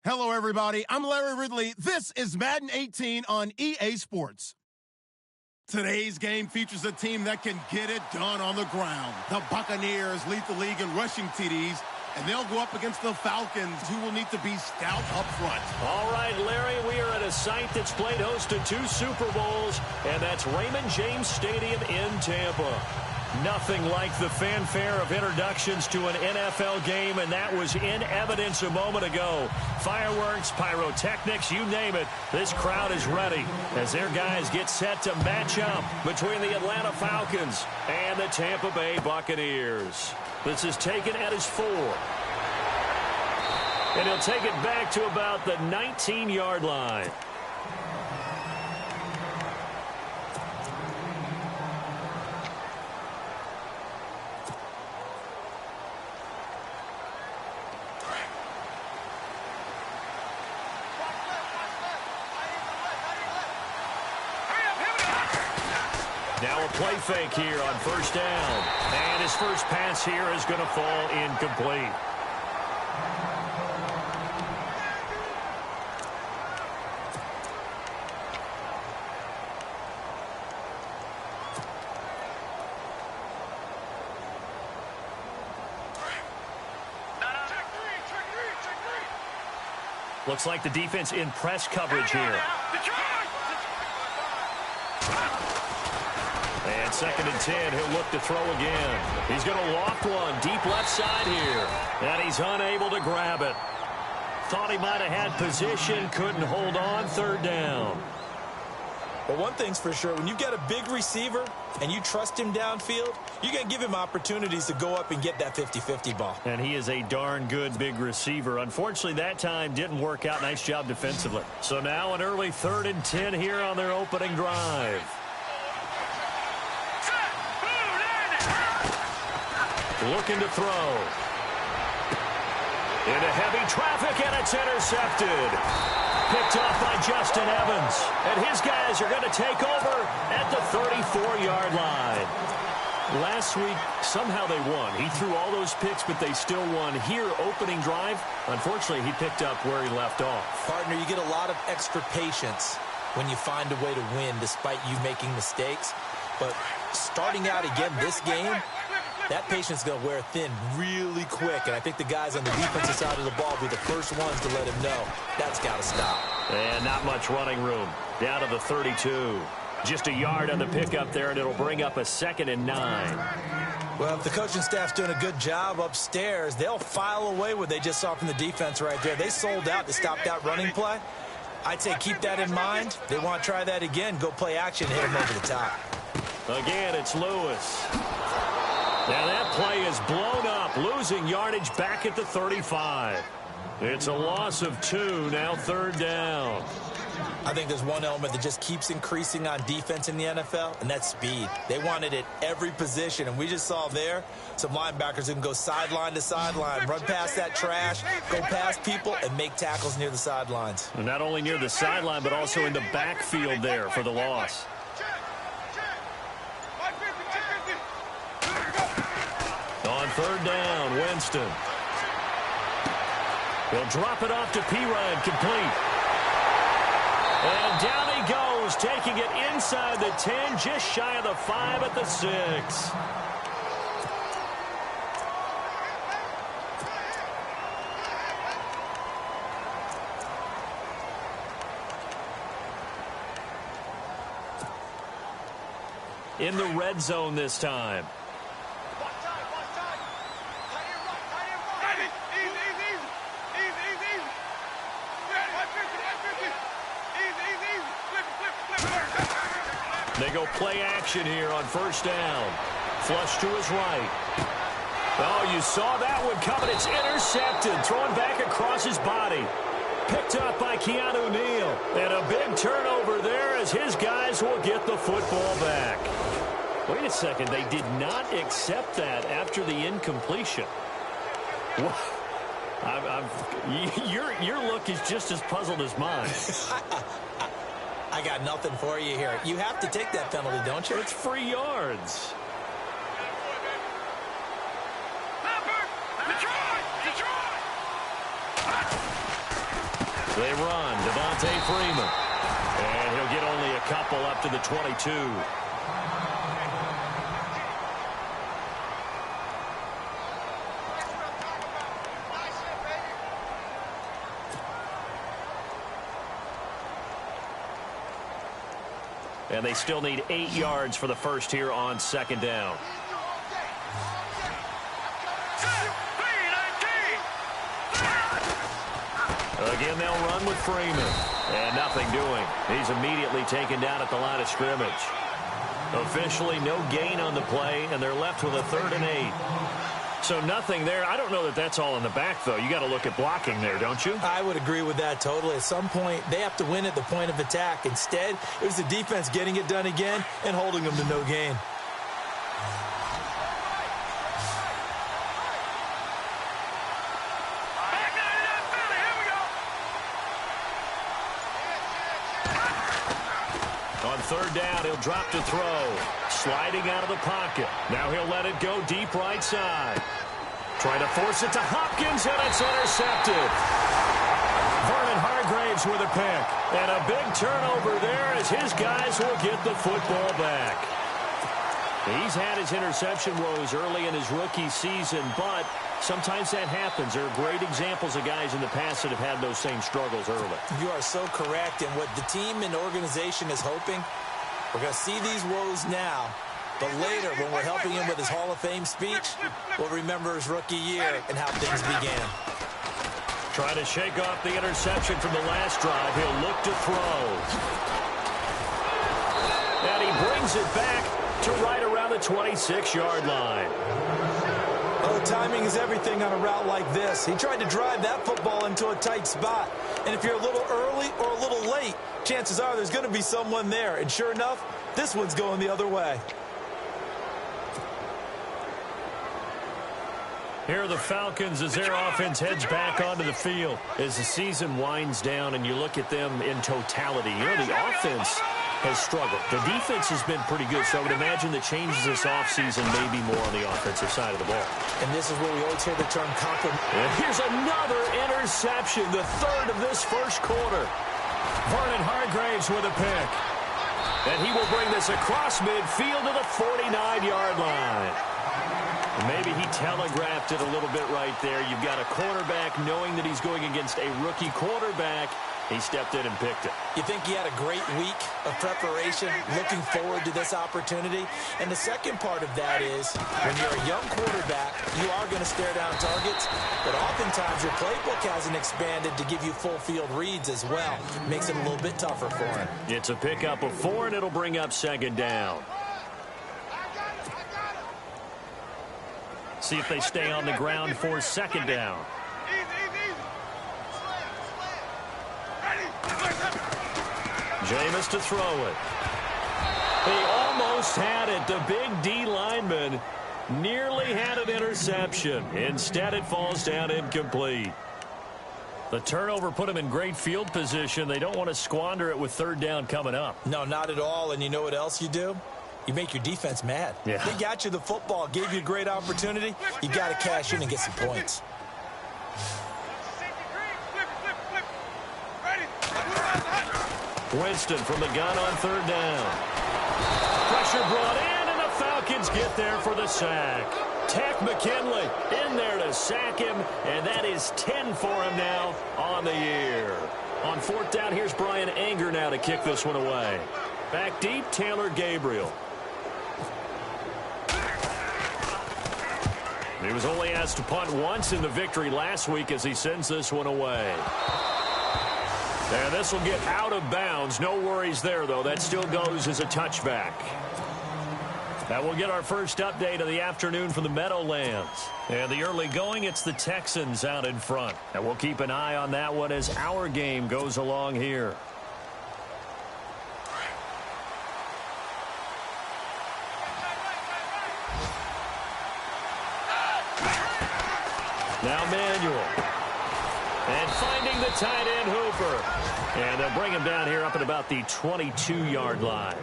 Hello, everybody. I'm Larry Ridley. This is Madden 18 on EA Sports. Today's game features a team that can get it done on the ground. The Buccaneers lead the league in rushing TDs, and they'll go up against the Falcons, who will need to be stout up front. All right, Larry, we are at a site that's played host to 2 Super Bowls, and that's Raymond James Stadium in Tampa. Nothing like the fanfare of introductions to an NFL game, and that was in evidence a moment ago. Fireworks, pyrotechnics, you name it. This crowd is ready as their guys get set to match up between the Atlanta Falcons and the Tampa Bay Buccaneers. This is taken at his 4. And he'll take it back to about the 19-yard line. Now a play fake here on first down. And his first pass here is going to fall incomplete. Looks like the defense in press coverage here. And 2nd and 10, he'll look to throw again. He's going to loft one deep left side here. And he's unable to grab it. Thought he might have had position, couldn't hold on, 3rd down. Well, one thing's for sure, when you've got a big receiver and you trust him downfield, you're going to give him opportunities to go up and get that 50-50 ball. And he is a darn good big receiver. Unfortunately, that time didn't work out. Nice job defensively. So now an early 3rd and 10 here on their opening drive. Looking to throw. Into heavy traffic, and it's intercepted. Picked off by Justin Evans. And his guys are going to take over at the 34-yard line. Last week, somehow they won. He threw all those picks, but they still won. Here, opening drive, unfortunately, he picked up where he left off. Partner, you get a lot of extra patience when you find a way to win despite you making mistakes. But starting out again this game, that patience is going to wear thin really quick, and I think the guys on the defensive side of the ball will be the first ones to let him know that's got to stop. And not much running room. Down to the 32. Just a yard on the pickup there, and it'll bring up a 2nd and 9. Well, if the coaching staff's doing a good job upstairs, they'll file away what they just saw from the defense right there. They sold out to stop that running play. I'd say keep that in mind. They want to try that again, go play action, hit them over the top. Again, it's Lewis. Now that play is blown up, losing yardage back at the 35. It's a loss of 2, now 3rd down. I think there's one element that just keeps increasing on defense in the NFL, and that's speed. They want it at every position, and we just saw there some linebackers who can go sideline to sideline, run past that trash, go past people, and make tackles near the sidelines. And not only near the sideline, but also in the backfield there for the loss. On 3rd down, Winston. He'll drop it off to Pirine, complete. And down he goes, taking it inside the 10, just shy of the 5 at the 6. In the red zone this time. They go play action here on 1st down. Flush to his right. Oh, you saw that one coming. It's intercepted. Thrown back across his body. Picked up by Keanu Neal. And a big turnover there as his guys will get the football back. Wait a second. They did not accept that after the incompletion. Your look is just as puzzled as mine. I got nothing for you here. You have to take that penalty, don't you? It's free yards. They run. Devontae Freeman. And he'll get only a couple up to the 22. And they still need 8 yards for the first here on second down. Again, they'll run with Freeman. And nothing doing. He's immediately taken down at the line of scrimmage. Officially, no gain on the play, and they're left with a 3rd and 8. So nothing there. I don't know that that's all in the back, though. You got to look at blocking there, don't you? I would agree with that totally. At some point, they have to win at the point of attack. Instead, it was the defense getting it done again and holding them to no gain. On 3rd down, he'll drop to throw. Sliding out of the pocket. Now he'll let it go deep right side. Trying to force it to Hopkins, and it's intercepted. Vernon Hargreaves with a pick. And a big turnover there as his guys will get the football back. He's had his interception woes early in his rookie season, but sometimes that happens. There are great examples of guys in the past that have had those same struggles early. You are so correct. And what the team and organization is hoping, we're going to see these woes now, but later when we're helping him with his Hall of Fame speech, we'll remember his rookie year and how things began. Trying to shake off the interception from the last drive. He'll look to throw. And he brings it back to right around the 26-yard line. Oh, timing is everything on a route like this. He tried to drive that football into a tight spot. And if you're a little early or a little late, chances are there's going to be someone there. And sure enough, this one's going the other way. Here are the Falcons as their offense heads back onto the field. As the season winds down and you look at them in totality, you know, the offense has struggled. The defense has been pretty good, so I would imagine the changes this offseason may be more on the offensive side of the ball. And this is where we always hear the term compliment. And here's another interception, the 3rd of this first quarter. Vernon Hargreaves with a pick. And he will bring this across midfield to the 49-yard line. Maybe he telegraphed it a little bit right there. You've got a quarterback knowing that he's going against a rookie quarterback. He stepped in and picked it. You think he had a great week of preparation, looking forward to this opportunity? And the second part of that is, when you're a young quarterback, you are going to stare down targets, but oftentimes your playbook hasn't expanded to give you full field reads as well. Makes it a little bit tougher for him. It's a pickup of 4, and it'll bring up 2nd down. See if they stay on the ground for 2nd down. Jameis to throw it. He almost had it. The big D lineman nearly had an interception. Instead, it falls down incomplete. The turnover put him in great field position. They don't want to squander it with 3rd down coming up. No, not at all. And you know what else you do? You make your defense mad. Yeah. They got you the football, gave you a great opportunity. You got to cash in and get some points. Winston from the gun on 3rd down. Pressure brought in, and the Falcons get there for the sack. Tech McKinley in there to sack him, and that is 10 for him now on the year. On 4th down, here's Brian Anger now to kick this one away. Back deep, Taylor Gabriel. He was only asked to punt once in the victory last week as he sends this one away. And this will get out of bounds. No worries there, though. That still goes as a touchback. That will get our first update of the afternoon from the Meadowlands. And the early going, it's the Texans out in front. And we'll keep an eye on that one as our game goes along here. Now Manuel. And finding the tight end Hooper. And they'll bring him down here up at about the 22-yard line.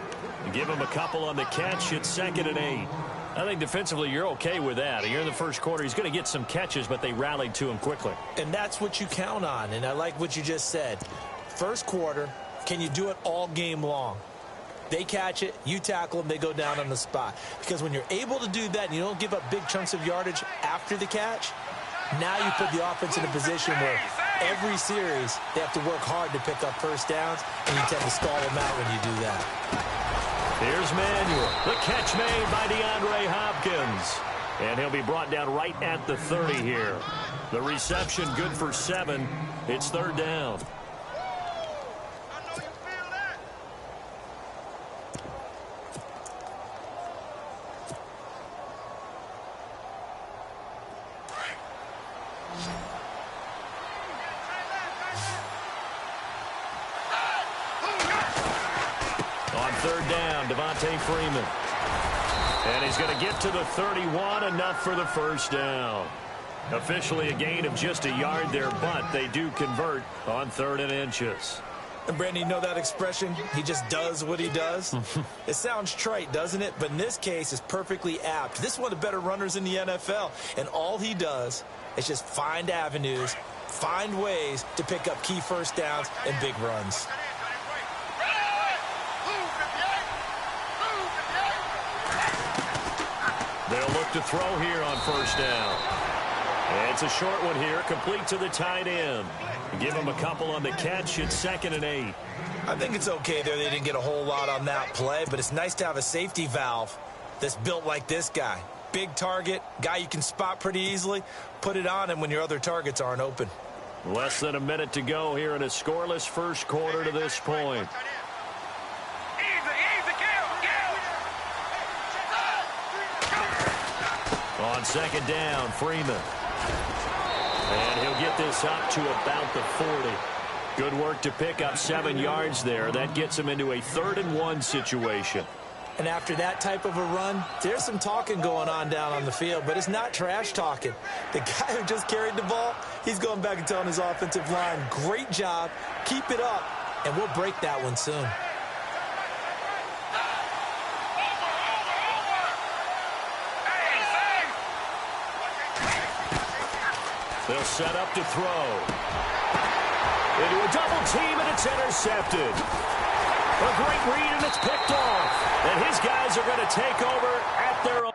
Give him a couple on the catch. It's 2nd and 8. I think defensively you're okay with that. You're in the first quarter. He's going to get some catches, but they rallied to him quickly. And that's what you count on, and I like what you just said. First quarter, can you do it all game long? They catch it, you tackle them, they go down on the spot. Because when you're able to do that and you don't give up big chunks of yardage after the catch, now you put the offense in a position where every series they have to work hard to pick up first downs, and you tend to stall them out when you do that. Here's Manuel. The catch made by DeAndre Hopkins. And he'll be brought down right at the 30 here. The reception good for 7. It's third down. Freeman. And he's going to get to the 31, enough for the first down. Officially a gain of just a yard there, but they do convert on 3rd and inches. And Brandon, you know that expression? He just does what he does? It sounds trite, doesn't it? But in this case, it's perfectly apt. This is one of the better runners in the NFL. And all he does is just find avenues, find ways to pick up key first downs and big runs. They'll look to throw here on first down. And it's a short one here, complete to the tight end. Give him a couple on the catch. It's 2nd and 8. I think it's okay there. They didn't get a whole lot on that play, but it's nice to have a safety valve that's built like this guy. Big target, guy you can spot pretty easily. Put it on him when your other targets aren't open. Less than a minute to go here in a scoreless first quarter to this point. On 2nd down, Freeman. And he'll get this up to about the 40. Good work to pick up 7 yards there. That gets him into a 3rd and 1 situation. And after that type of a run, there's some talking going on down on the field, but it's not trash talking. The guy who just carried the ball, he's going back and telling his offensive line, great job, keep it up, and we'll break that one soon. They'll set up to throw. Into a double team, and it's intercepted. A great read, and it's picked off. And his guys are going to take over at their own.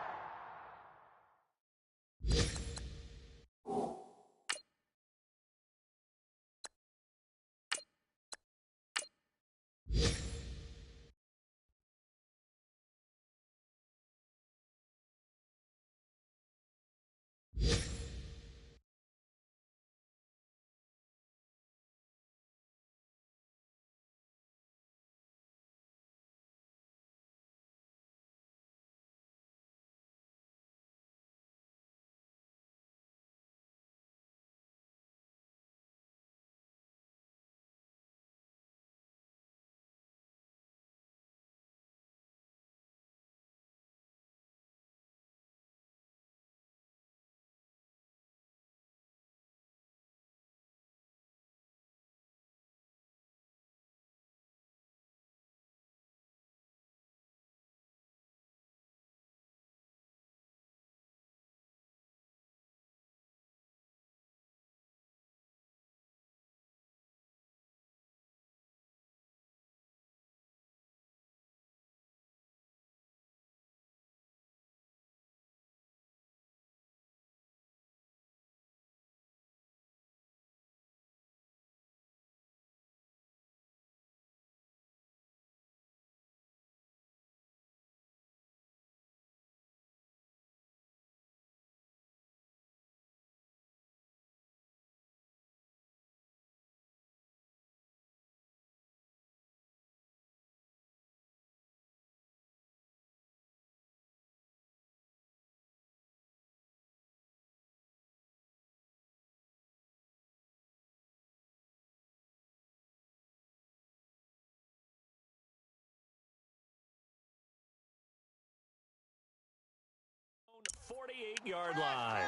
Yard line.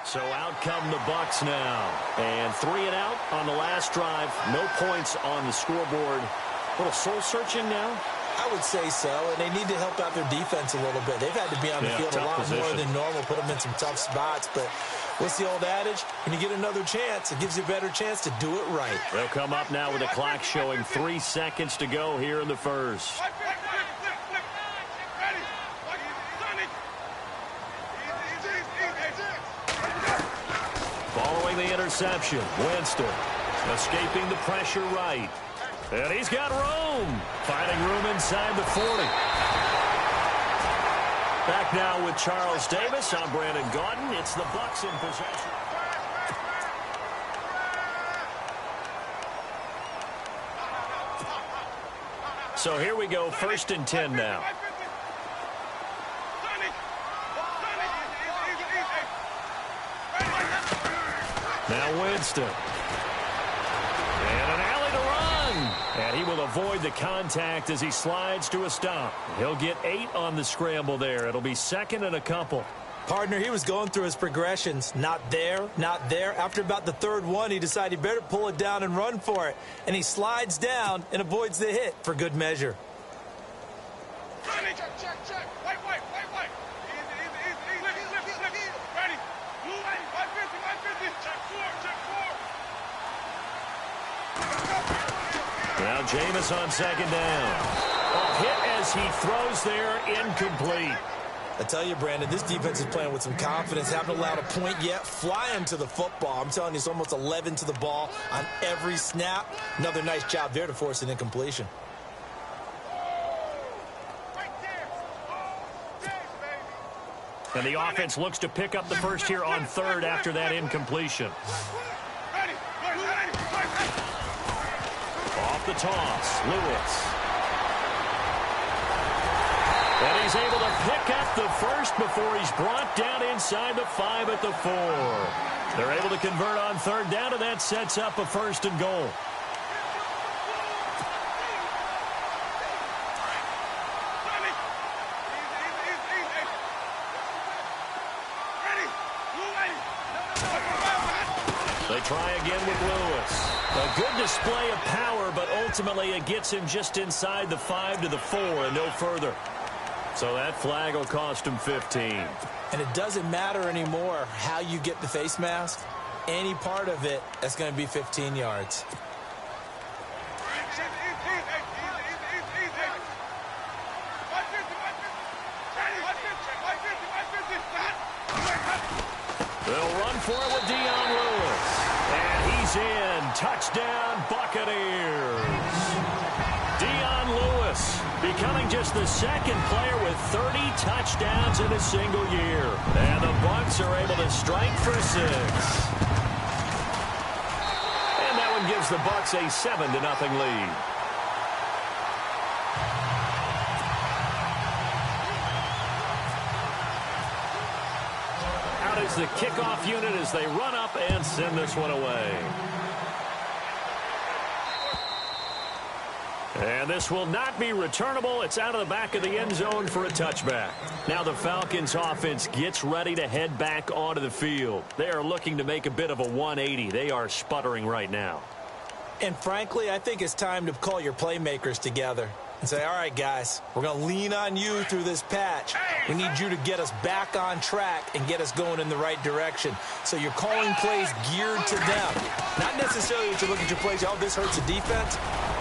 So out come the Bucs now. And 3 and out on the last drive. No points on the scoreboard. A little soul searching now. I would say so, and they need to help out their defense a little bit. They've had to be on the field a lot more than normal, put them in some tough spots. But what's the old adage? When you get another chance, it gives you a better chance to do it right. They'll come up now with the clock showing 3 seconds to go here in the first. Following the interception, Winston escaping the pressure right. And he's got room. Finding room inside the 40. Back now with Charles Davis. I'm Brandon Gaudin. It's the Bucs in possession. So here we go, 1st and 10 now. Now Winston. And an alley to run. And he will avoid the contact as he slides to a stop. He'll get 8 on the scramble there. It'll be 2nd and a couple. Partner, he was going through his progressions. Not there, not there. After about the 3rd one, he decided he better pull it down and run for it. And he slides down and avoids the hit for good measure. Check, check, check. Wait. Easy. Ready. Move. 550. Check 4. Now Jameis on 2nd down. A hit as he throws there, incomplete. I tell you, Brandon, this defense is playing with some confidence. Haven't allowed a point yet. Flying to the football. I'm telling you, it's almost 11 to the ball on every snap. Another nice job there to force an incompletion. And the offense looks to pick up the first here on 3rd after that incompletion. Off the toss, Lewis. And he's able to pick up the first before he's brought down inside the 5 at the 4. They're able to convert on 3rd down, and that sets up a 1st and goal. They try again with Lewis. A good display of power, but ultimately it gets him just inside the 5 to the 4 and no further. So that flag will cost him 15. And it doesn't matter anymore how you get the face mask. Any part of it, that's going to be 15 yards. They'll run for it with Dion Lewis. And he's in. Touchdown, Buccaneers. Dion Lewis becoming just the 2nd player with 30 touchdowns in a single year. And the Bucs are able to strike for 6. And that one gives the Bucs a 7-0 lead. Out is the kickoff unit as they run up and send this one away. And this will not be returnable. It's out of the back of the end zone for a touchback. Now the Falcons offense gets ready to head back onto the field. They are looking to make a bit of a 180. They are sputtering right now. And frankly, I think it's time to call your playmakers together and say, all right, guys, we're going to lean on you through this patch. We need you to get us back on track and get us going in the right direction. So you're calling plays geared to them. Not necessarily that you look at your plays, oh, this hurts the defense.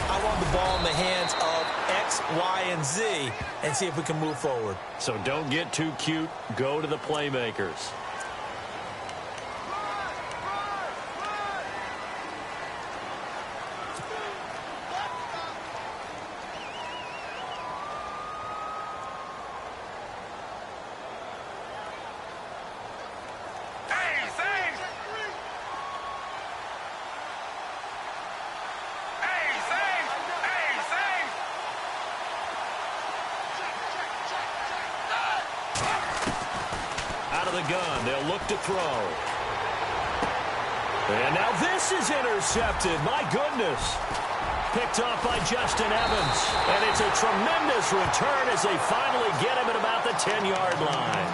I want the ball in the hands of X, Y, and Z and see if we can move forward. So don't get too cute. Go to the playmakers. Gun. They'll look to throw. And now this is intercepted. My goodness. Picked off by Justin Evans. And it's a tremendous return as they finally get him at about the 10-yard line.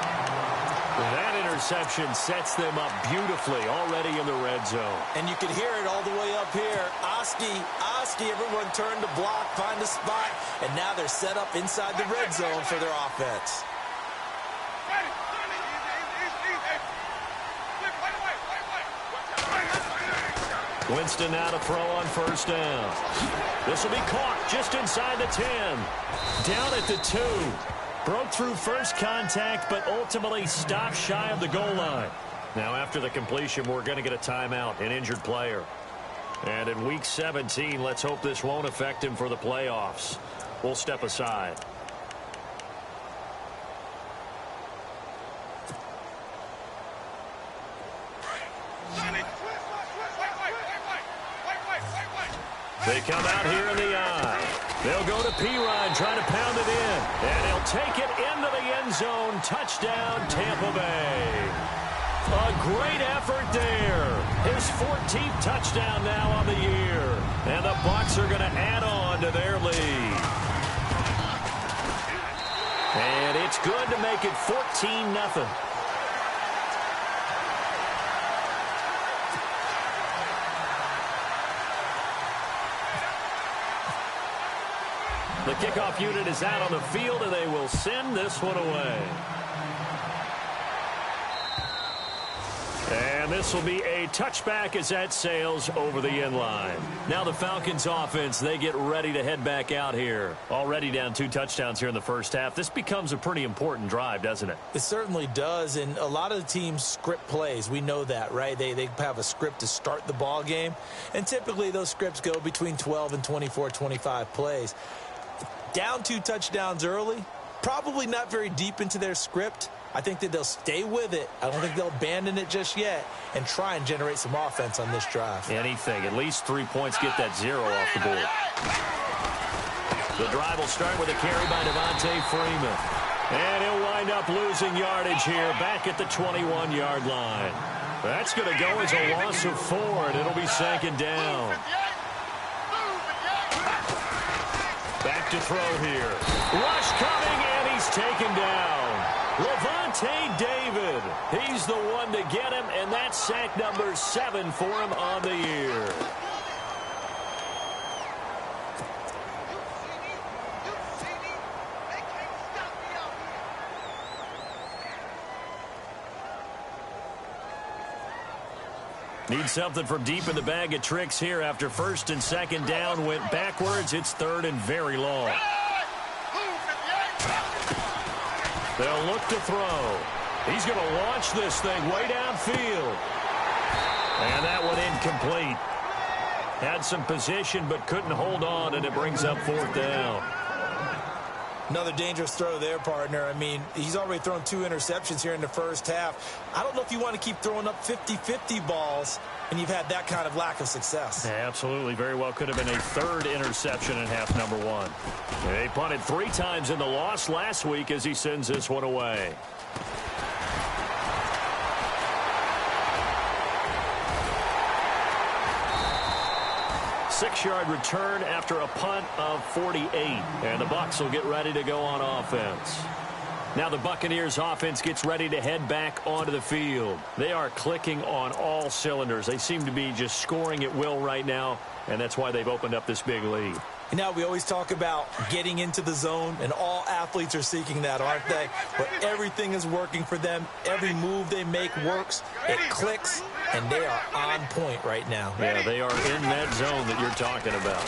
That interception sets them up beautifully already in the red zone. And you can hear it all the way up here. Oski, everyone turned to block, find a spot, and now they're set up inside the red zone for their offense. Winston now to throw on first down. This will be caught just inside the 10. Down at the 2. Broke through first contact, but ultimately stopped shy of the goal line. Now after the completion, we're going to get a timeout, an injured player. And in Week 17, let's hope this won't affect him for the playoffs. We'll step aside. They come out here in the eye. They'll go to Pirine, trying to pound it in. And he'll take it into the end zone. Touchdown, Tampa Bay. A great effort there. His 14th touchdown now on the year. And the Bucs are going to add on to their lead. And it's good to make it 14-0. The kickoff unit is out on the field, and they will send this one away. And this will be a touchback as that sails over the end line. Now the Falcons offense, they get ready to head back out here. Already down 2 touchdowns here in the first half. This becomes a pretty important drive, doesn't it? It certainly does, and a lot of the teams script plays. We know that, right? They have a script to start the ball game, and typically those scripts go between 12 and 24, 25 plays. Down 2 touchdowns early, probably not very deep into their script. I think that they'll stay with it. I don't think they'll abandon it just yet and try and generate some offense on this drive. Anything. At least 3 points, get that 0 off the board. The drive will start with a carry by Devontae Freeman. And he'll wind up losing yardage here back at the 21-yard line. That's going to go as a loss of 4, and it'll be second down. Back to throw here. Rush coming, and he's taken down. Levante David. He's the one to get him, and that's sack number 7 for him on the year. Need something from deep in the bag of tricks here after first and second down went backwards. It's third and very long. They'll look to throw. He's going to launch this thing way downfield. And that one incomplete. Had some position but couldn't hold on, and it brings up 4th down. Another dangerous throw there, partner. I mean, he's already thrown 2 interceptions here in the first half. I don't know if you want to keep throwing up 50-50 balls and you've had that kind of lack of success. Yeah, absolutely. Very well could have been a 3rd interception in half number 1. They punted 3 times in the loss last week as he sends this one away. Six-yard return after a punt of 48. And the Bucs will get ready to go on offense. Now the Buccaneers offense gets ready to head back onto the field. They are clicking on all cylinders. They seem to be just scoring at will right now, and that's why they've opened up this big lead. You know, we always talk about getting into the zone, and all athletes are seeking that, aren't they? But everything is working for them. Every move they make works. It clicks, and they are on point right now. Yeah, they are in that zone that you're talking about.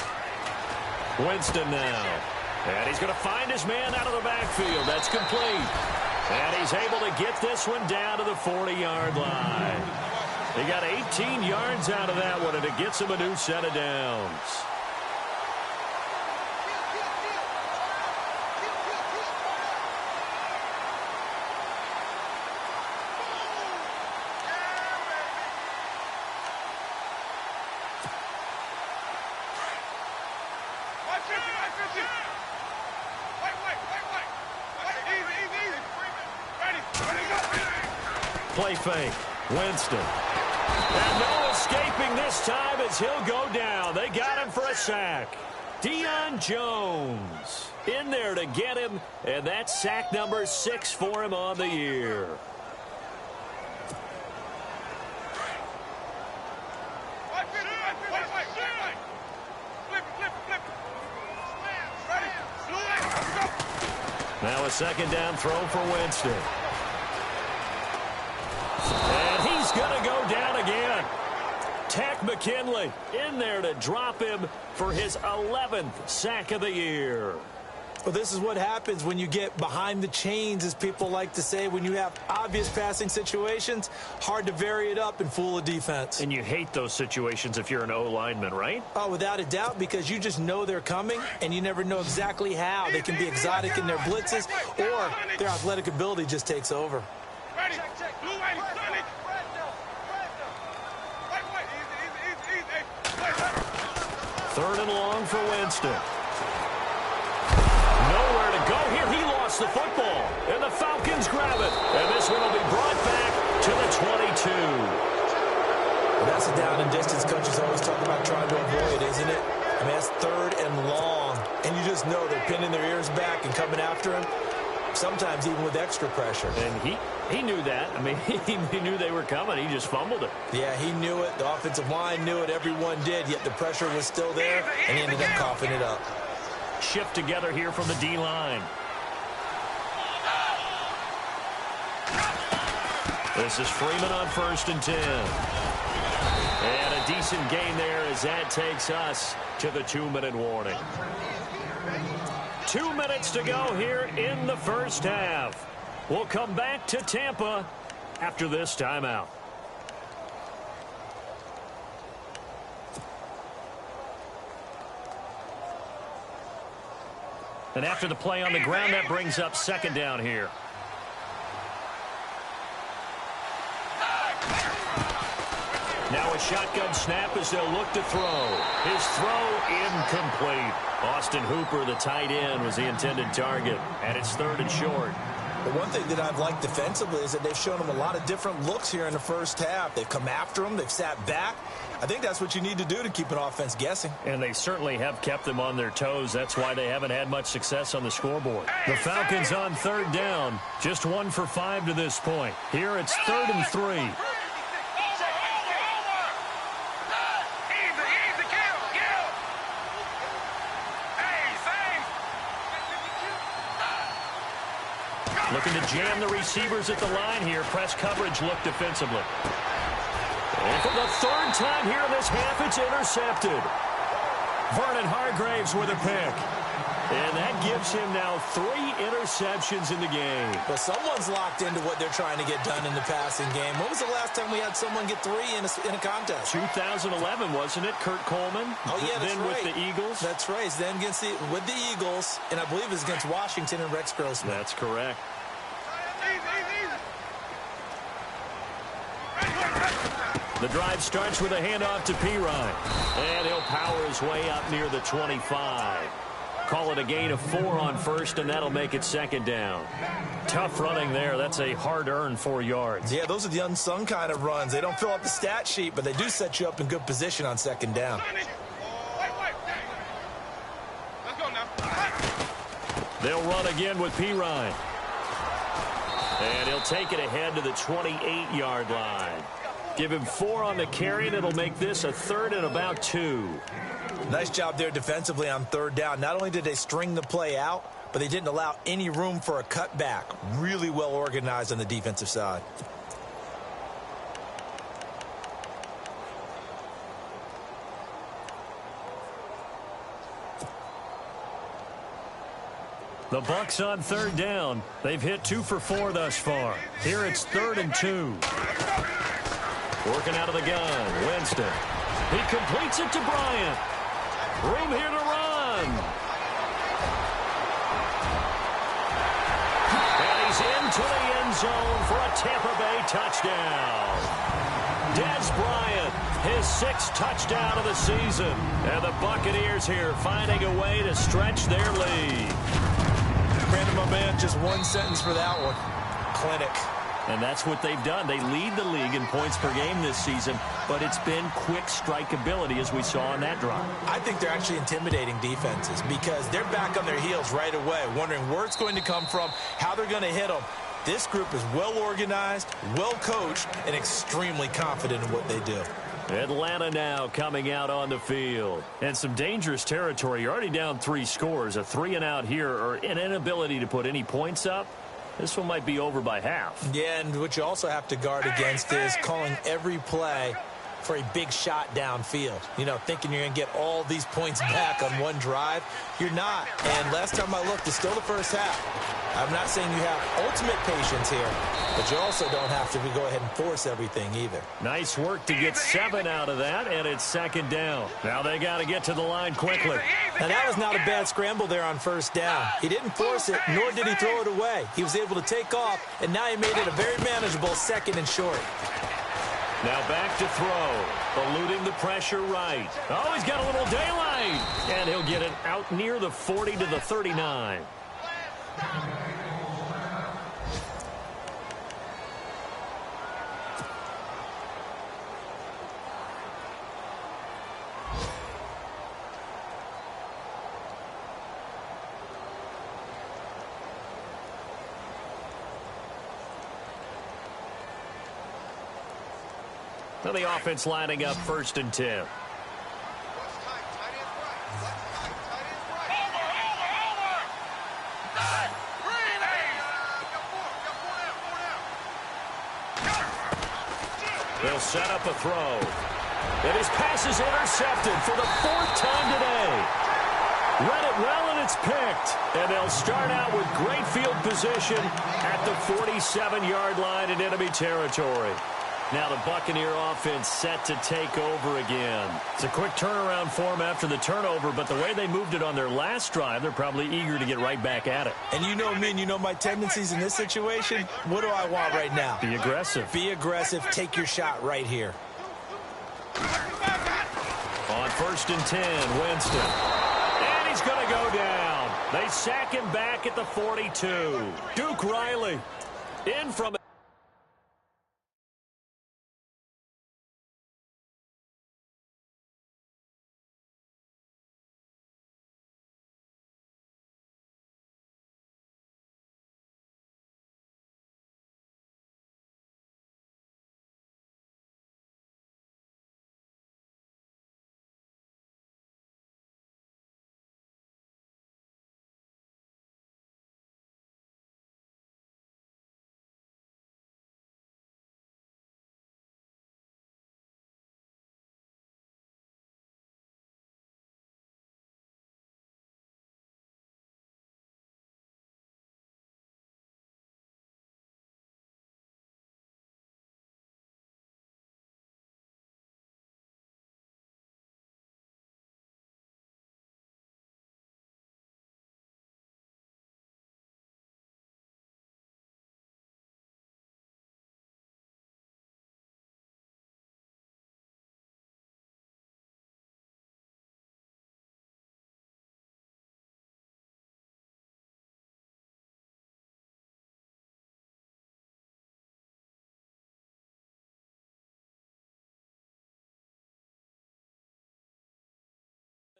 Winston now. And he's going to find his man out of the backfield. That's complete. And he's able to get this one down to the 40-yard line. He got 18 yards out of that one, and it gets him a new set of downs. Play fake. Winston. And no escaping this time as he'll go down. They got him for a sack. Deion Jones in there to get him, and that's sack number 6 for him on the year. Now a second down throw for Winston. And he's going to go down again. Tack McKinley in there to drop him for his 11th sack of the year. Well, this is what happens when you get behind the chains, as people like to say. When you have obvious passing situations, hard to vary it up and fool a defense. And you hate those situations if you're an O-lineman, right? Oh, without a doubt, because you just know they're coming, and you never know exactly how. They can be exotic in their blitzes, or their athletic ability just takes over. Ready. Blue, white, sunny. Third and long for Winston. Nowhere to go here. He lost the football, and the Falcons grab it. And this one will be brought back to the 22. Well, that's a down and distance coaches always talk about trying to avoid, isn't it? I mean, that's third and long, and you just know they're pinning their ears back and coming after him, sometimes even with extra pressure. And he knew that. I mean, he knew they were coming. He just fumbled it. Yeah, he knew it. The offensive line knew it. Everyone did, yet the pressure was still there, and he ended up coughing it up. Shift together here from the D-line. This is Freeman on 1st and 10. And a decent gain there as that takes us to the 2-minute warning. 2 minutes to go here in the first half. We'll come back to Tampa after this timeout. And after the play on the ground, that brings up second down here. Now a shotgun snap as they'll look to throw. His throw incomplete. Austin Hooper, the tight end, was the intended target. And it's 3rd and short. The one thing that I've liked defensively is that they've shown him a lot of different looks here in the first half. They've come after him. They've sat back. I think that's what you need to do to keep an offense guessing. And they certainly have kept them on their toes. That's why they haven't had much success on the scoreboard. The Falcons on 3rd down. Just 1 for 5 to this point. Here it's 3rd and 3. Looking to jam the receivers at the line here. Press coverage look defensively. And for the 3rd time here in this half, it's intercepted. Vernon Hargraves with a pick. And that gives him now 3 interceptions in the game. Well, someone's locked into what they're trying to get done in the passing game. When was the last time we had someone get 3 in a contest? 2011, wasn't it? Kurt Coleman. Oh, yeah, that's then right. with the Eagles. That's right. Then with the Eagles, and I believe it was against Washington and Rex Grossman. That's correct. The drive starts with a handoff to Pirine. And he'll power his way up near the 25. Call it a gain of 4 on 1st, and that'll make it 2nd down. Tough running there. That's a hard-earned 4 yards. Yeah, those are the unsung kind of runs. They don't fill up the stat sheet, but they do set you up in good position on 2nd down. Let's go now. They'll run again with Pirine. And he'll take it ahead to the 28-yard line. Give him 4 on the carry, and it'll make this a 3rd and about 2. Nice job there defensively on 3rd down. Not only did they string the play out, but they didn't allow any room for a cutback. Really well organized on the defensive side. The Bucs on 3rd down. They've hit 2 for 4 thus far. Here it's 3rd and 2. Working out of the gun, Winston. He completes it to Bryant. Room here to run. And he's into the end zone for a Tampa Bay touchdown. Dez Bryant, his 6th touchdown of the season. And the Buccaneers here finding a way to stretch their lead. Brandon, my man, just one sentence for that one. Clinic. And that's what they've done. They lead the league in points per game this season, but it's been quick strike ability as we saw on that drive. I think they're actually intimidating defenses because they're back on their heels right away, wondering where it's going to come from, how they're going to hit them. This group is well organized, well coached, and extremely confident in what they do. Atlanta now coming out on the field. And some dangerous territory. You're already down 3 scores. A 3-and-out here, or an inability to put any points up. This one might be over by half. Yeah, and what you also have to guard against is calling every play for a big shot downfield. You know, thinking you're going to get all these points back on one drive. You're not. And last time I looked, it's still the first half. I'm not saying you have ultimate patience here, but you also don't have to go ahead and force everything either. Nice work to get 7 out of that, and it's 2nd down. Now they got to get to the line quickly. Now that was not a bad scramble there on 1st down. He didn't force it, nor did he throw it away. He was able to take off, and now he made it a very manageable 2nd and short. Now back to throw, eluding the pressure right. Oh, he's got a little daylight, and he'll get it out near the 40 to the 39. Now the offense lining up 1st and 10. They'll set up a throw. And his pass is intercepted for the 4th time today. Read it well, and it's picked. And they'll start out with great field position at the 47-yard line in enemy territory. Now the Buccaneer offense set to take over again. It's a quick turnaround for them after the turnover, but the way they moved it on their last drive, they're probably eager to get right back at it. And you know me, and you know my tendencies in this situation. What do I want right now? Be aggressive. Be aggressive. Take your shot right here. On 1st and 10, Winston. And he's going to go down. They sack him back at the 42. Duke Riley in from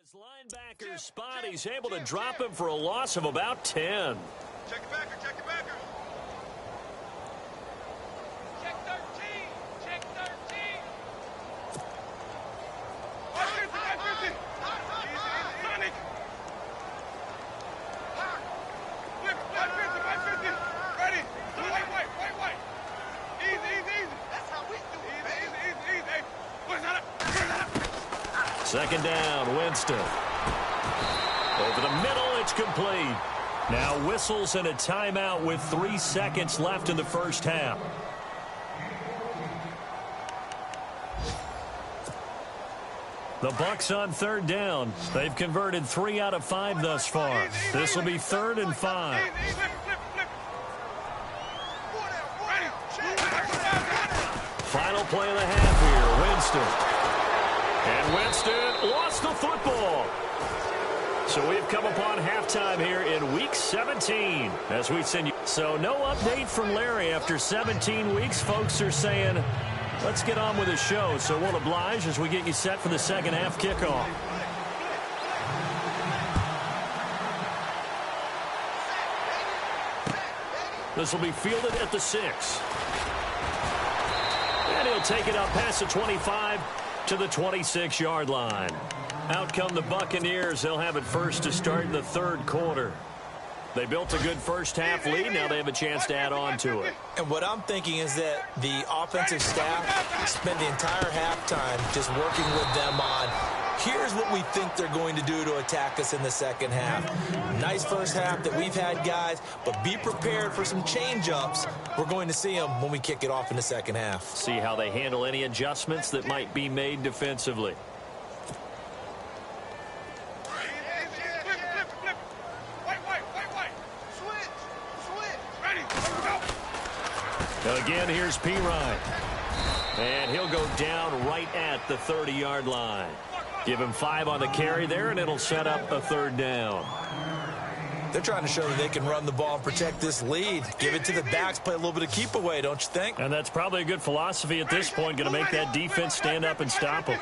his linebacker spot. He's able to drop him for a loss of about 10. Check your backer, check your backer. Check 13, check 13. Watch 50, watch 50. Easy, Sonic. Flip, watch 50, watch 50. Ready. White. Easy. That's how we do it. Easy. Hey, push that up. 2nd down, Winston. Over the middle, it's complete. Now whistles and a timeout with 3 seconds left in the 1st half. The Bucs on 3rd down. They've converted 3 out of 5 thus far. This will be 3rd and 5. Final play of the half here, Winston. And Winston lost the football. So we've come upon halftime here in Week 17 as we send you. So no update from Larry after 17 weeks. Folks are saying, let's get on with the show. So we'll oblige as we get you set for the 2nd half kickoff. This will be fielded at the 6. And he'll take it up past the 25 to the 26-yard line. Out come the Buccaneers. They'll have it first to start in the third quarter. They built a good first-half lead. Now they have a chance to add on to it. And what I'm thinking is that the offensive staff spent the entire halftime just working with them on, here's what we think they're going to do to attack us in the second half. Nice first half that we've had, guys, but be prepared for some change-ups. We're going to see them when we kick it off in the second half. See how they handle any adjustments that might be made defensively. Again, here's P. Ryan. And he'll go down right at the 30-yard line. Give him 5 on the carry there, and it'll set up a third down. They're trying to show that they can run the ball and protect this lead. Give it to the backs, play a little bit of keep away, don't you think? And that's probably a good philosophy at this point, going to make that defense stand up and stop them.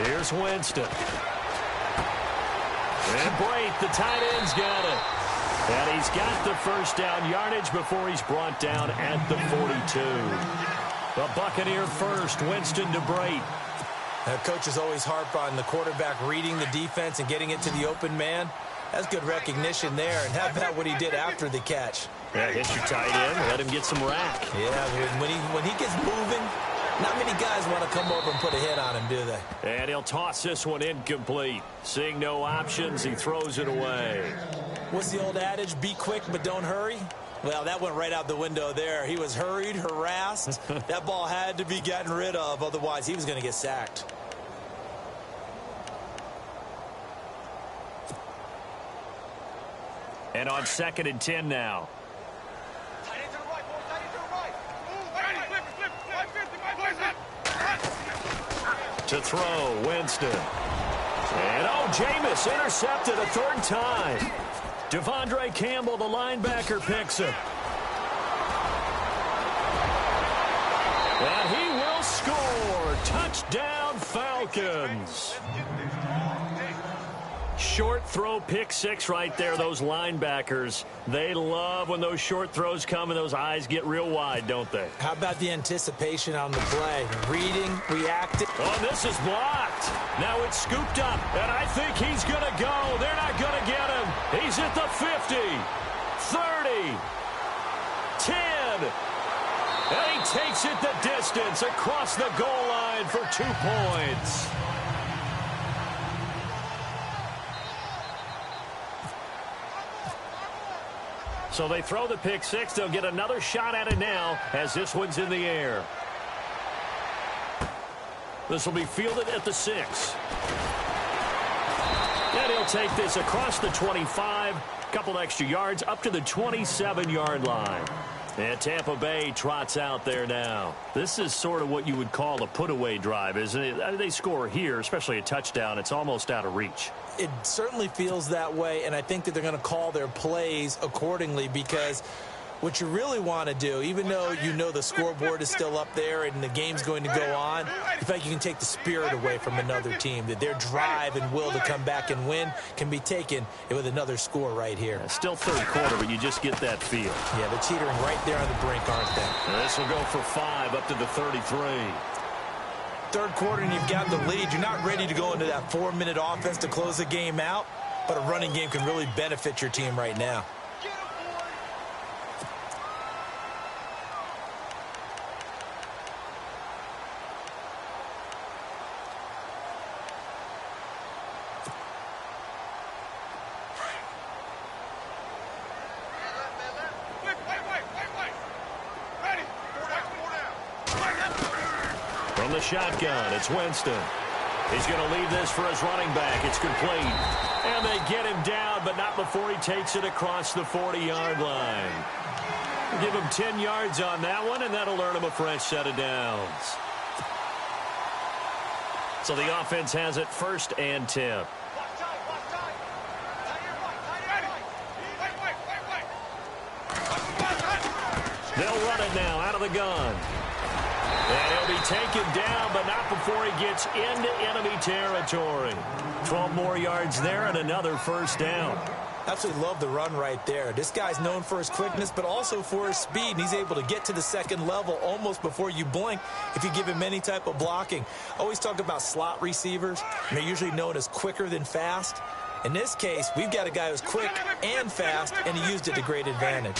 Here's Winston. And Brate, the tight end's got it. And he's got the first down yardage before he's brought down at the 42. The Buccaneer first, Winston to Brate. Coaches always harp on the quarterback reading the defense and getting it to the open man. That's good recognition there. And how about what he did after the catch? Yeah, hit your tight end, let him get some rack. Yeah, when he gets moving, not many guys want to come over and put a hit on him, do they? And he'll toss this one incomplete. Seeing no options, he throws it away. What's the old adage? Be quick, but don't hurry? Well, that went right out the window there. He was hurried, harassed. That ball had to be gotten rid of, otherwise he was going to get sacked. And on 2nd and 10 now. To throw, Winston. And Jameis intercepted a third time. Devondre Campbell, the linebacker, picks him. And he will score. Touchdown, Falcons. Short throw, pick 6 right there. Those linebackers, they love when those short throws come and those eyes get real wide, don't they? How about the anticipation on the play? Reading, reacting. Oh, this is blocked. Now it's scooped up, and I think he's going to go. They're not going to get him. He's at the 50, 30, 10. And he takes it the distance across the goal line for 2 points. So they throw the pick 6. They'll get another shot at it now as this one's in the air. This will be fielded at the 6. And he'll take this across the 25. Couple extra yards up to the 27-yard line. And Tampa Bay trots out there now. This is sort of what you would call a put-away drive, isn't it? They score here, especially a touchdown. It's almost out of reach. It certainly feels that way, and I think that they're going to call their plays accordingly because what you really want to do, even though you know the scoreboard is still up there and the game's going to go on, in fact, you can take the spirit away from another team, that their drive and will to come back and win can be taken with another score right here. Still third quarter, but you just get that feel. Yeah, they're teetering right there on the brink, aren't they? And this will go for 5 up to the 33. Third quarter and you've got the lead. You're not ready to go into that 4-minute offense to close the game out, but a running game can really benefit your team right now. From the shotgun, it's Winston. He's going to leave this for his running back. It's complete. And they get him down, but not before he takes it across the 40-yard line. Give him 10 yards on that one, and that'll earn him a fresh set of downs. So the offense has it 1st and 10. They'll run it now out of the gun. And he'll be taken down, but not before he gets into enemy territory. 12 more yards there and another first down. Absolutely love the run right there. This guy's known for his quickness, but also for his speed. And he's able to get to the second level almost before you blink if you give him any type of blocking. Always talk about slot receivers. And they're usually known as quicker than fast. In this case, we've got a guy who's quick and fast, and he used it to great advantage.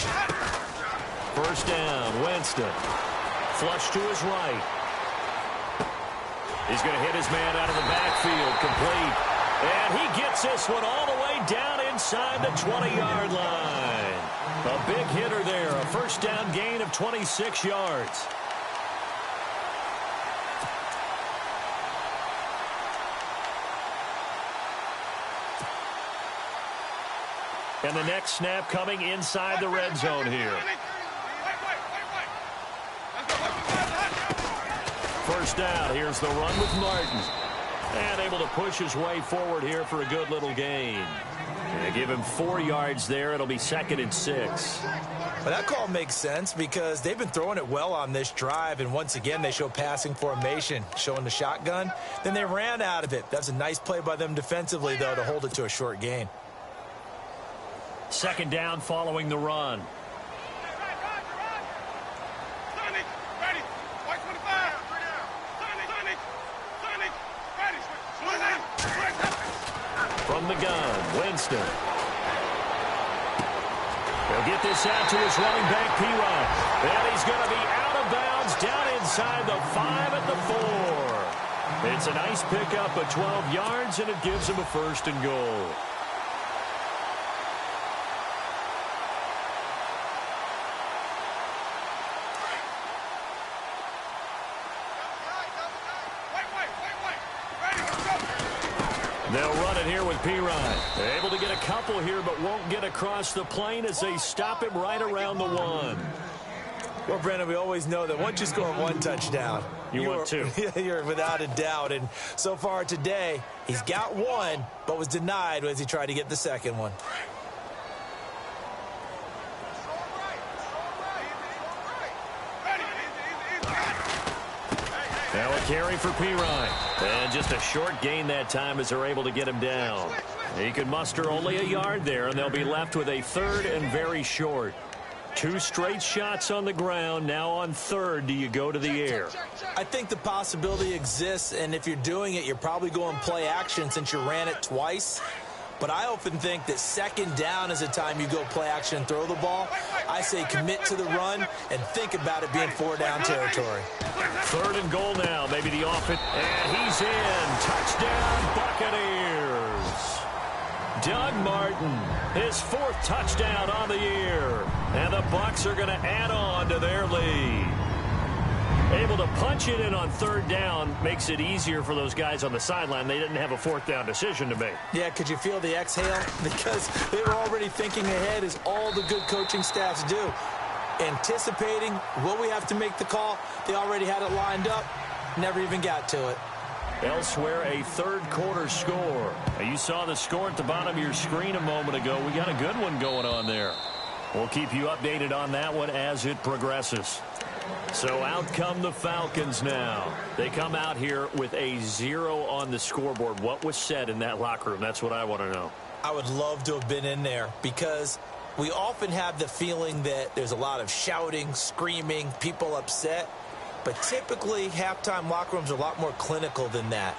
First down, Winston. Flush to his right. He's going to hit his man out of the backfield, complete. And he gets this one all the way down inside the 20-yard line. A big hitter there, a first down gain of 26 yards. And the next snap coming inside the red zone here. First down, here's the run with Martin. And able to push his way forward here for a good little gain. And give him 4 yards there. It'll be 2nd and 6. But that call makes sense because they've been throwing it well on this drive. And once again, they show passing formation, showing the shotgun. Then they ran out of it. That's a nice play by them defensively, though, to hold it to a short gain. 2nd down following the run. From the gun, Winston. He'll get this out to his running back, P-Rod. And he's going to be out of bounds down inside the 5 at the 4. It's a nice pickup of 12 yards, and it gives him a 1st and goal. They'll run it here with P-Rod. Able to get a couple here, but won't get across the plane as they stop him right around the 1. Well, Brandon, we always know that once you score 1 touchdown, you want 2. You're without a doubt. And so far today, he's got 1, but was denied as he tried to get the 2nd one. Now a carry for P-Rod. And just a short gain that time as they're able to get him down. He can muster only a yard there, and they'll be left with a 3rd and very short. 2 straight shots on the ground. Now on 3rd, do you go to the air? I think the possibility exists, and if you're doing it, you're probably going play action since you ran it twice. But I often think that 2nd down is a time you go play action and throw the ball. I say commit to the run and think about it being 4-down territory. 3rd and goal now. Maybe the offense. And he's in. Touchdown, Buccaneers. Doug Martin, his 4th touchdown on the year. And the Bucs are going to add on to their lead. Able to punch it in on 3rd down makes it easier for those guys on the sideline. They didn't have a 4th down decision to make. Yeah, could you feel the exhale? Because they were already thinking ahead, as all the good coaching staffs do. Anticipating, will we have to make the call? They already had it lined up. Never even got to it. Elsewhere, a 3rd quarter score. Now, you saw the score at the bottom of your screen a moment ago. We got a good one going on there. We'll keep you updated on that one as it progresses. So out come the Falcons now. They come out here with a 0 on the scoreboard. What was said in that locker room? That's what I want to know. I would love to have been in there because we often have the feeling that there's a lot of shouting, screaming, people upset. But typically, halftime locker rooms are a lot more clinical than that.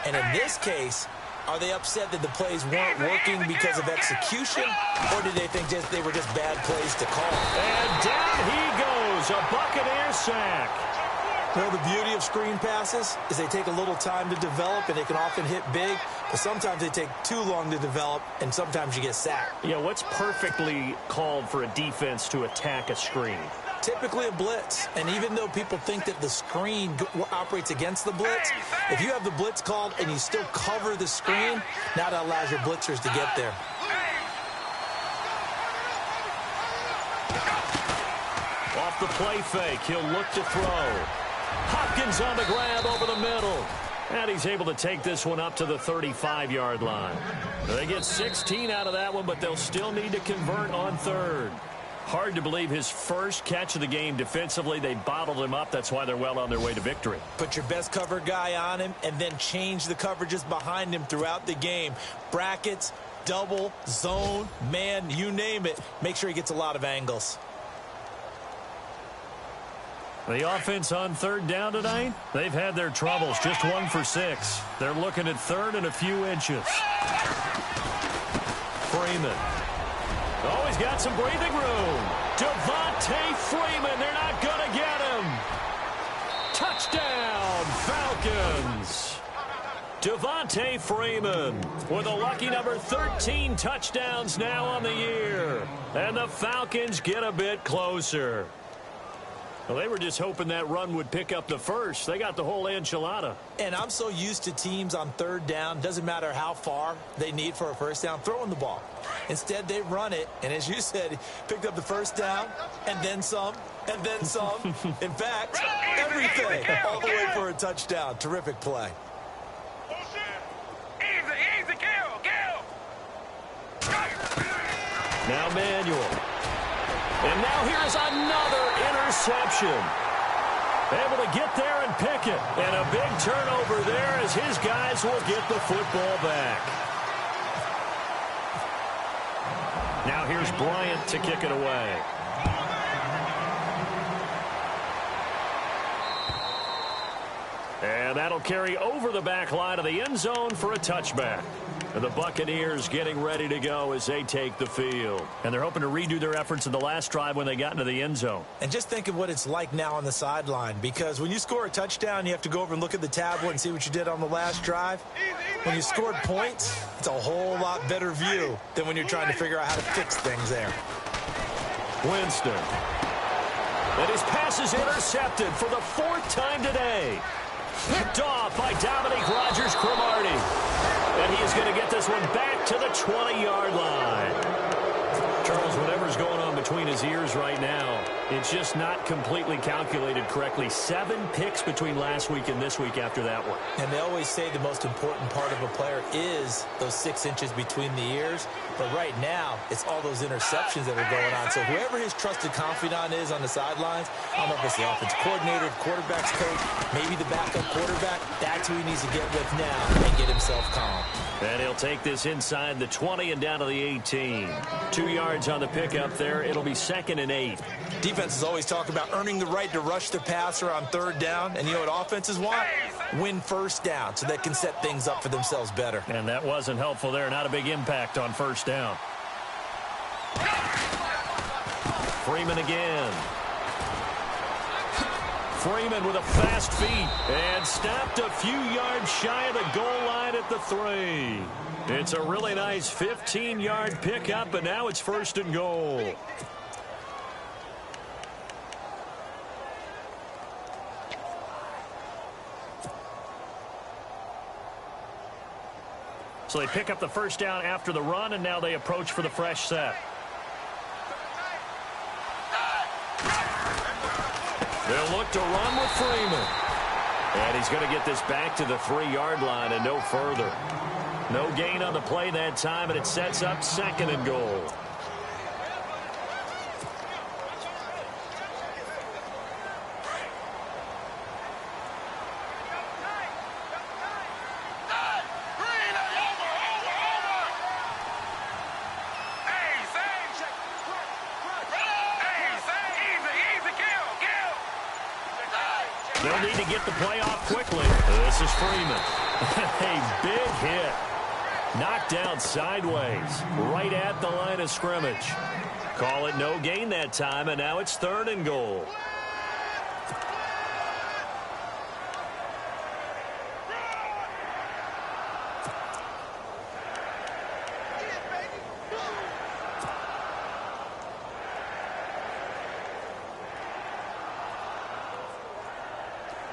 And in this case, are they upset that the plays weren't working because of execution? Or did they think they were just bad plays to call? And down he goes. A Buccaneer sack. Well, the beauty of screen passes is they take a little time to develop, and they can often hit big. But sometimes they take too long to develop, and sometimes you get sacked. Yeah, what's perfectly called for a defense to attack a screen? Typically a blitz. And even though people think that the screen operates against the blitz, if you have the blitz called and you still cover the screen, now that allows your blitzers to get there. Off the play fake, he'll look to throw. Hopkins on the grab over the middle. And he's able to take this one up to the 35-yard line. They get 16 out of that one, but they'll still need to convert on 3rd. Hard to believe his first catch of the game defensively. They bottled him up. That's why they're well on their way to victory. Put your best cover guy on him and then change the coverages behind him throughout the game. Brackets, double, zone, man, you name it. Make sure he gets a lot of angles. The offense on third down tonight, they've had their troubles, just 1 for 6. They're looking at third and a few inches. Freeman. Oh, he's got some breathing room. Devontae Freeman, they're not going to get him. Touchdown, Falcons. Devontae Freeman with a lucky number 13 touchdowns now on the year. And the Falcons get a bit closer. Well, they were just hoping that run would pick up the first. They got the whole enchilada. And I'm so used to teams on third down, doesn't matter how far they need for a first down, throwing the ball. Instead, they run it, and as you said, picked up the first down, and then some, and then some. In fact, everything, all the way for a touchdown. Terrific play. Easy, kill. Now Manuel. And now here's another interception. Able to get there and pick it. And a big turnover there as his guys will get the football back. Now here's Bryant to kick it away. And that'll carry over the back line of the end zone for a touchback. And the Buccaneers getting ready to go as they take the field. And they're hoping to redo their efforts in the last drive when they got into the end zone. And just think of what it's like now on the sideline, because when you score a touchdown, you have to go over and look at the tablet and see what you did on the last drive. When you scored points, it's a whole lot better view than when you're trying to figure out how to fix things there. Winston. And his pass is intercepted for the 4th time today. Picked off by Dominique Rodgers-Cromartie. And he is going to get this one back to the 20-yard line. Charles, whatever's going on between his ears right now, it's just not completely calculated correctly. 7 picks between last week and this week after that one. And they always say the most important part of a player is those 6 inches between the ears. But right now, it's all those interceptions that are going on. So whoever his trusted confidant is on the sidelines, I don't know if it's the offensive coordinator, the quarterback's coach, maybe the backup quarterback, that's who he needs to get with now and get himself calm. And he'll take this inside the 20 and down to the 18. 2 yards on the pickup there. It'll be 2nd and 8. Defenses always talk about earning the right to rush the passer on third down. And you know what offenses want? Win first down so they can set things up for themselves better. And that wasn't helpful there. Not a big impact on first down. Freeman again. Freeman with a fast feet and stopped a few yards shy of the goal line at the 3. It's a really nice 15-yard pickup, and now it's 1st and goal. So they pick up the first down after the run, and now they approach for the fresh set. They'll look to run with Freeman. And he's going to get this back to the 3-yard line and no further. No gain on the play that time, and it sets up 2nd and goal. They'll need to get the play off quickly. This is Freeman. A big hit. Knocked down sideways, right at the line of scrimmage. Call it no gain that time, and now it's 3rd and goal.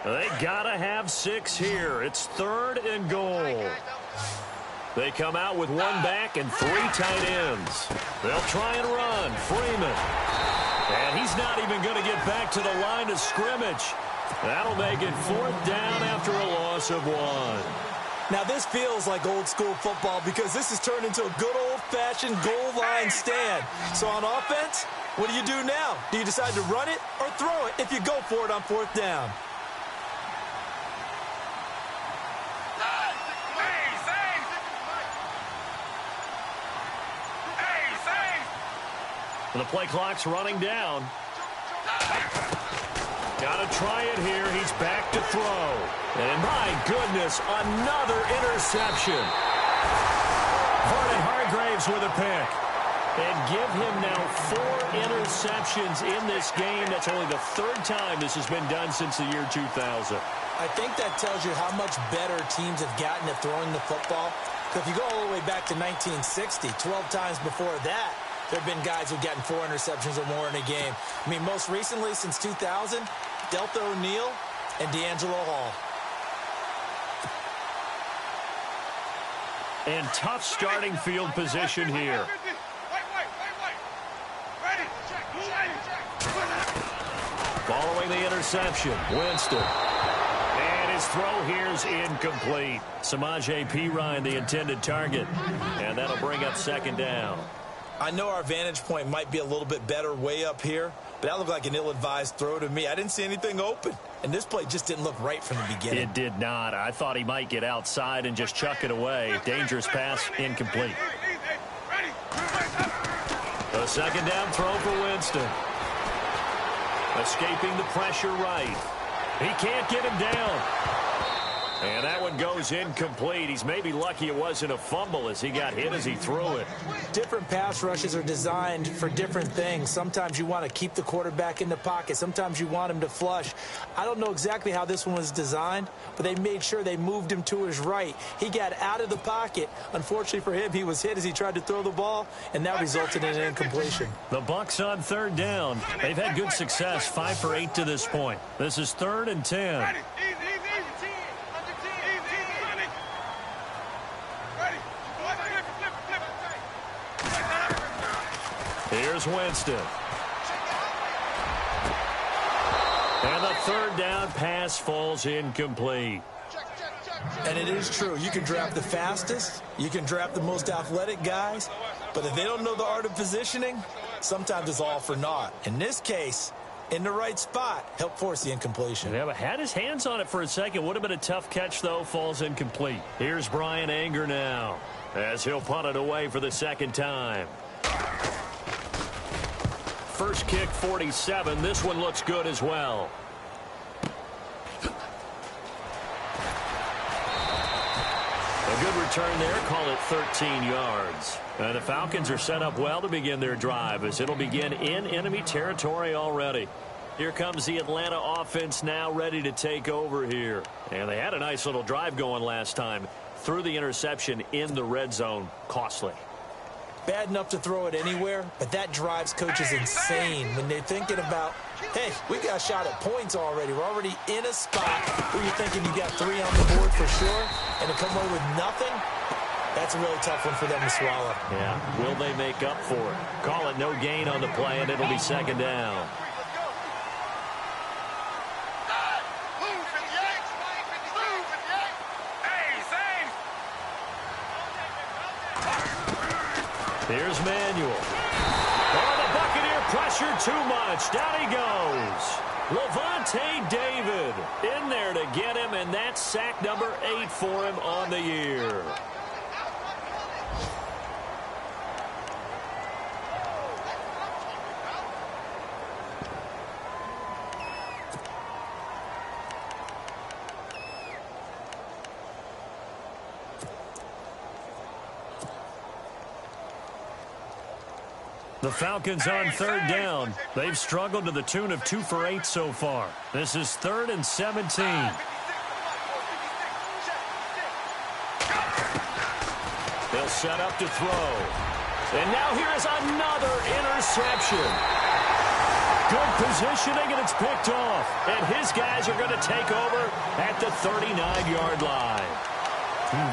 They gotta have 6 here. It's 3rd and goal. They come out with 1 back and 3 tight ends. They'll try and run. Freeman. And he's not even going to get back to the line of scrimmage. That'll make it 4th down after a loss of 1. Now, this feels like old school football because this has turned into a good old-fashioned goal line stand. So on offense, what do you do now? Do you decide to run it or throw it if you go for it on 4th down? The play clock's running down. Got to try it here. He's back to throw. And my goodness, another interception. Vernon Hargreaves with a pick. And give him now 4 interceptions in this game. That's only the 3rd time this has been done since the year 2000. I think that tells you how much better teams have gotten at throwing the football. Because if you go all the way back to 1960, 12 times before that, there have been guys who've gotten 4 interceptions or more in a game. I mean, most recently, since 2000, Delta O'Neal and D'Angelo Hall. And tough starting field position here. Following the interception, Winston. And his throw here's incomplete. Samaje Perine, the intended target. And that'll bring up 2nd down. I know our vantage point might be a little bit better way up here, but that looked like an ill-advised throw to me. I didn't see anything open, and this play just didn't look right from the beginning. It did not. I thought he might get outside and just chuck it away. Dangerous pass, incomplete. A 2nd down throw for Winston. Escaping the pressure right. He can't get him down. And that one goes incomplete. He's maybe lucky it wasn't a fumble as he got hit as he threw it. Different pass rushes are designed for different things. Sometimes you want to keep the quarterback in the pocket. Sometimes you want him to flush. I don't know exactly how this one was designed, but they made sure they moved him to his right. He got out of the pocket. Unfortunately for him, he was hit as he tried to throw the ball, and that resulted in an incompletion. The Bucs on 3rd down. They've had good success, 5 for 8 to this point. This is 3rd and 10. Here's Winston. And the 3rd down pass falls incomplete. And it is true. You can draft the fastest. You can draft the most athletic guys. But if they don't know the art of positioning, sometimes it's all for naught. In this case, in the right spot, helped force the incompletion. Yeah, but had his hands on it for a second. Would have been a tough catch, though. Falls incomplete. Here's Brian Anger now as he'll punt it away for the 2nd time. First kick, 47. This one looks good as well. A good return there. Call it 13 yards. The Falcons are set up well to begin their drive as it'll begin in enemy territory already. Here comes the Atlanta offense now ready to take over here. And they had a nice little drive going last time. Threw the interception in the red zone. Costly. Bad enough to throw it anywhere, but that drives coaches insane when they're thinking about, hey, we got a shot at points already. We're already in a spot where you're thinking you got 3 on the board for sure, and to come away with nothing, that's a really tough one for them to swallow. Yeah, will they make up for it? Call it no gain on the play, and it'll be 2nd down. Here's Manuel. Oh, the Buccaneer pressure too much. Down he goes. Levante David in there to get him, and that's sack number 8 for him on the year. The Falcons on 3rd down. They've struggled to the tune of 2 for 8 so far. This is 3rd and 17. They'll set up to throw. And now here is another interception. Good positioning, and it's picked off. And his guys are going to take over at the 39-yard line.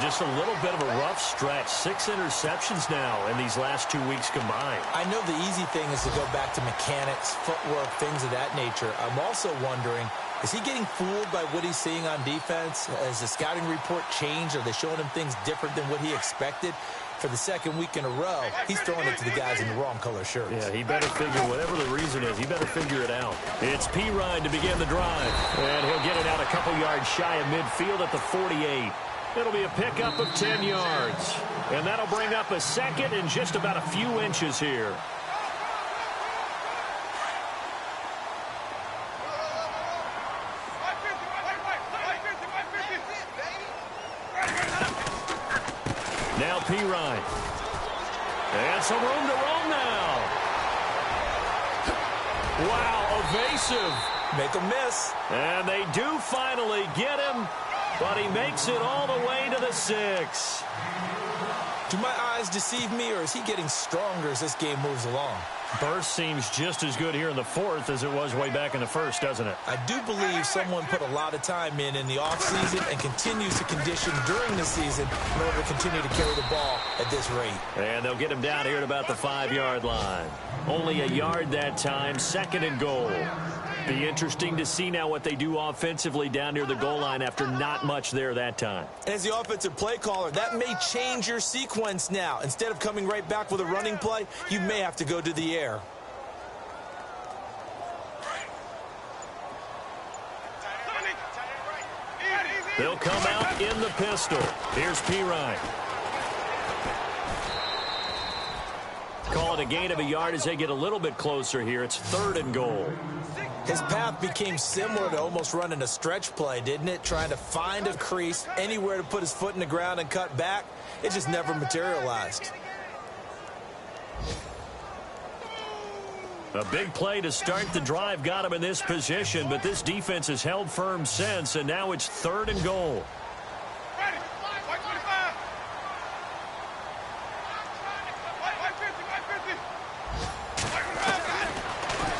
Just a little bit of a rough stretch. 6 interceptions now in these last 2 weeks combined. I know the easy thing is to go back to mechanics, footwork, things of that nature. I'm also wondering, is he getting fooled by what he's seeing on defense? Has the scouting report changed? Are they showing him things different than what he expected? For the 2nd week in a row, he's throwing it to the guys in the wrong color shirts. Yeah, he better figure, whatever the reason is, he better figure it out. It's Perine to begin the drive. And he'll get it out a couple yards shy of midfield at the 48. It'll be a pickup of 10 yards. And that'll bring up a 2nd and just about a few inches here. Now Pirine. And some room to roam now. Wow, evasive. Make a miss. And they do finally get him, but he makes it all the way to the 6. Do my eyes deceive me, or is he getting stronger as this game moves along? Burst seems just as good here in the 4th as it was way back in the 1st, doesn't it? I do believe someone put a lot of time in the offseason and continues to condition during the season in order to continue to carry the ball at this rate. And they'll get him down here at about the 5-yard line. Only a yard that time, 2nd and goal. Be interesting to see now what they do offensively down near the goal line after not much there that time. As the offensive play caller, that may change your sequence now. Instead of coming right back with a running play, you may have to go to the air. They'll come out in the pistol. Here's Pirine. Call it a gain of a yard as they get a little bit closer here. It's 3rd and goal. His path became similar to almost running a stretch play, didn't it? Trying to find a crease, anywhere to put his foot in the ground and cut back. It just never materialized. A big play to start the drive got him in this position, but this defense has held firm since, and now it's 3rd and goal.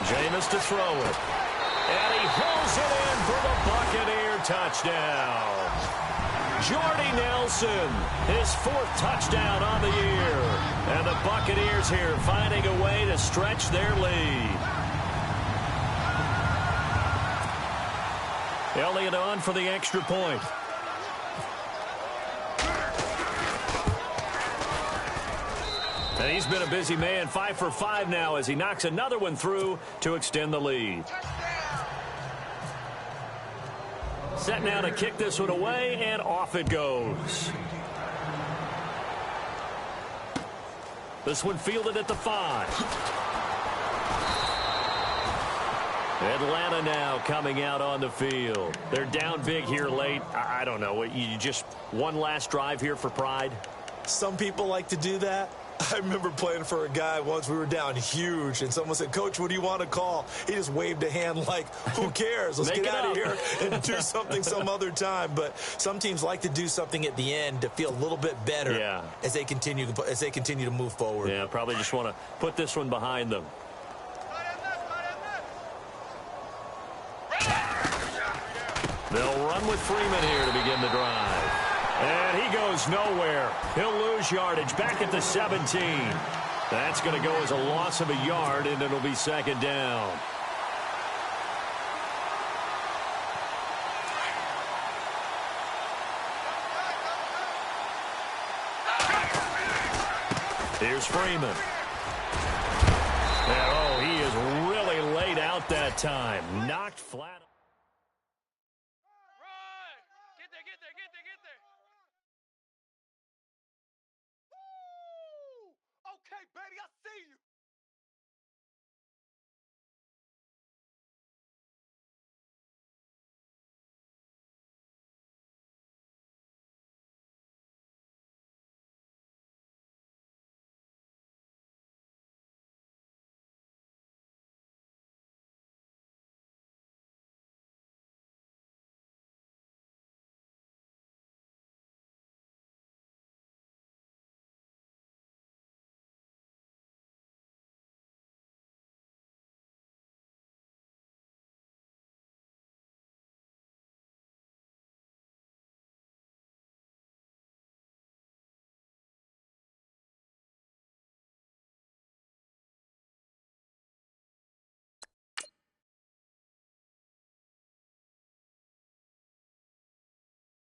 Jameis to throw it. And he hauls it in for the Buccaneer touchdown. Jordy Nelson, his 4th touchdown on the year. And the Buccaneers here finding a way to stretch their lead. Elliott on for the extra point. And he's been a busy man, 5 for 5 now as he knocks another one through to extend the lead. Set now to kick this one away, and off it goes. This one fielded at the 5. Atlanta now coming out on the field. They're down big here late. I don't know. You just one last drive here for pride? Some people like to do that. I remember playing for a guy once. We were down huge, and someone said, "Coach, what do you want to call?" He just waved a hand like, who cares? Let's get out of here and do something some other time. But some teams like to do something at the end to feel a little bit better as they continue to move forward. Yeah, probably just want to put this one behind them. They'll run with Freeman here to begin the drive. And he goes nowhere. He'll lose yardage back at the 17. That's going to go as a loss of a yard, and it'll be 2nd down. Here's Freeman. And, oh, he is really laid out that time. Knocked flat.